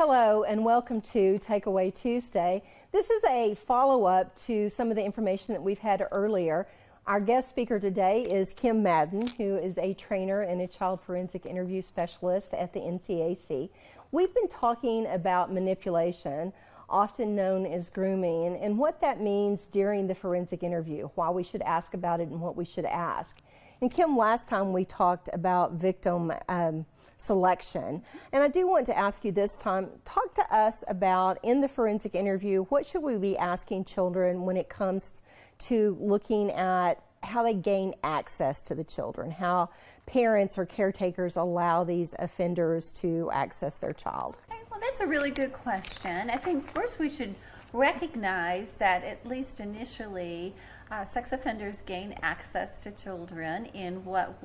Hello and welcome to Takeaway Tuesday. This is a follow-up to some of the information that we've had earlier. Our guest speaker today is Kim Madden, who is a trainer and a child forensic interview specialist at the NCAC. We've been talking about manipulation, often known as grooming, and what that means during the forensic interview, why we should ask about it and what we should ask. And Kim, last time we talked about victim selection, and I do want to ask you this time, talk to us about, in the forensic interview, what should we be asking children when it comes to looking at how they gain access to the children, how parents or caretakers allow these offenders to access their child? Okay, well, that's a really good question. I think first we should recognize that, at least initially, sex offenders gain access to children in what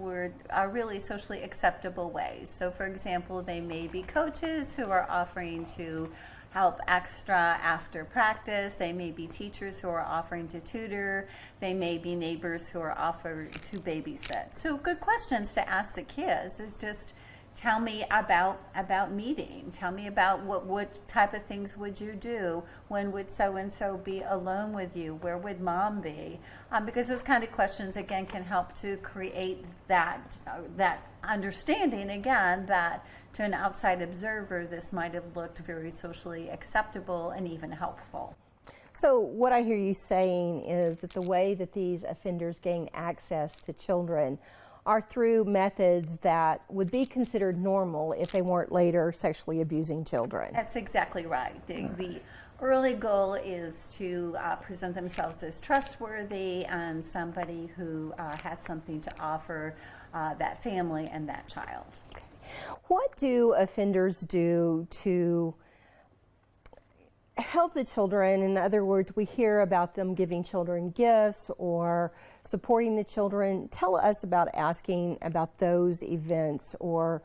are really socially acceptable ways. So, for example, they may be coaches who are offering to help extra after practice. They may be teachers who are offering to tutor. They may be neighbors who are offering to babysit. So good questions to ask the kids is just, tell me about meeting. Tell me about what type of things would you do? When would so-and-so be alone with you? Where would mom be? Because those kind of questions, again, can help to create that understanding, again, that to an outside observer, this might have looked very socially acceptable and even helpful. So what I hear you saying is that the way that these offenders gain access to children are through methods that would be considered normal if they weren't later sexually abusing children. That's exactly right. The early goal is to present themselves as trustworthy and somebody who has something to offer that family and that child. Okay. What do offenders do to help the children? In other words, we hear about them giving children gifts or supporting the children. Tell us about asking about those events or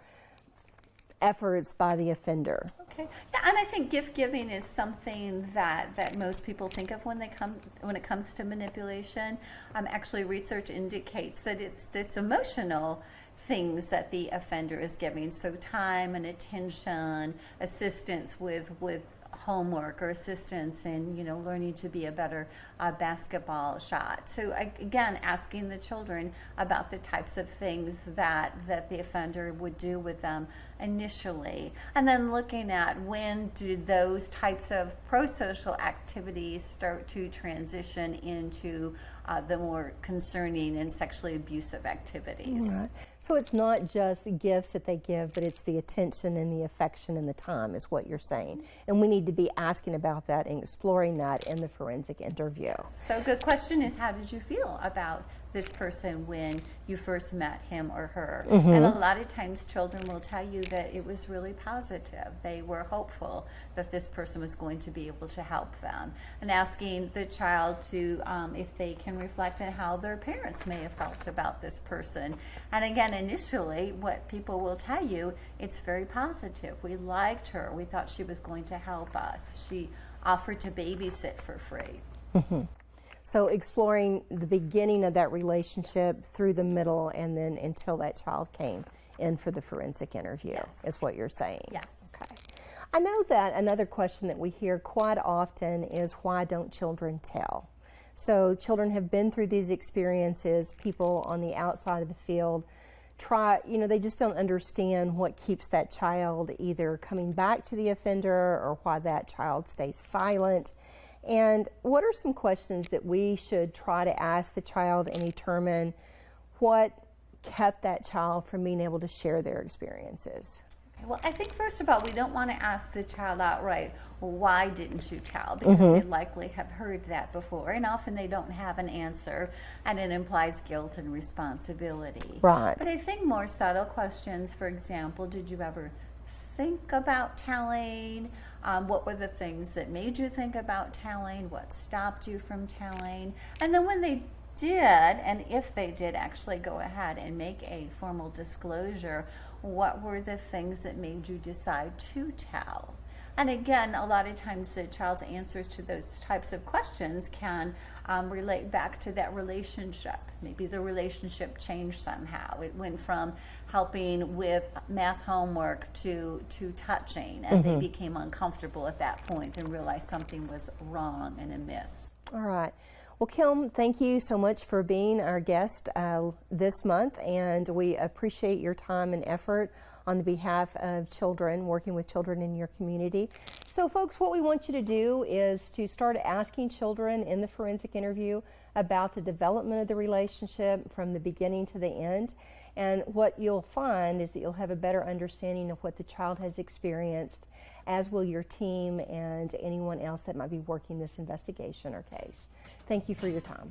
efforts by the offender. Okay, yeah, and I think gift giving is something that most people think of when it comes to manipulation. Actually, research indicates that it's emotional things that the offender is giving, so time and attention, assistance with homework or assistance in learning to be a better basketball shot. So again, asking the children about the types of things that the offender would do with them initially, and then looking at when do those types of pro-social activities start to transition into the more concerning and sexually abusive activities. Right. So it's not just gifts that they give, but it's the attention and the affection and the time is what you're saying. And we need to be asking about that and exploring that in the forensic interview. So a good question is, how did you feel about this person when you first met him or her? Mm-hmm. And a lot of times children will tell you that it was really positive. They were hopeful that this person was going to be able to help them. And asking the child to, if they can reflect on how their parents may have felt about this person. And again, initially, what people will tell you, it's very positive. We liked her. We thought she was going to help us. She offered to babysit for free. Mm-hmm. So exploring the beginning of that relationship through the middle and then until that child came in for the forensic interview. Yes. Is what you're saying. Yes. Okay. I know that another question that we hear quite often is, why don't children tell? So children have been through these experiences. People on the outside of the field they just don't understand what keeps that child either coming back to the offender or why that child stays silent. And what are some questions that we should try to ask the child and determine what kept that child from being able to share their experiences? Well, I think first of all, we don't want to ask the child outright, well, why didn't you tell? Because they likely have heard that before, and often they don't have an answer, and it implies guilt and responsibility. Right. But I think more subtle questions, for example, did you ever think about telling? What were the things that made you think about telling? What stopped you from telling? And then when they did, and if they did actually go ahead and make a formal disclosure, what were the things that made you decide to tell? And again, a lot of times the child's answers to those types of questions can relate back to that relationship. Maybe the relationship changed somehow. It went from helping with math homework to touching, and they became uncomfortable at that point and realized something was wrong and amiss. All right. Well, Kim, thank you so much for being our guest this month, and we appreciate your time and effort on the behalf of children, working with children in your community. So, folks, what we want you to do is to start asking children in the forensic interview about the development of the relationship from the beginning to the end. And what you'll find is that you'll have a better understanding of what the child has experienced, as will your team and anyone else that might be working this investigation or case. Thank you for your time.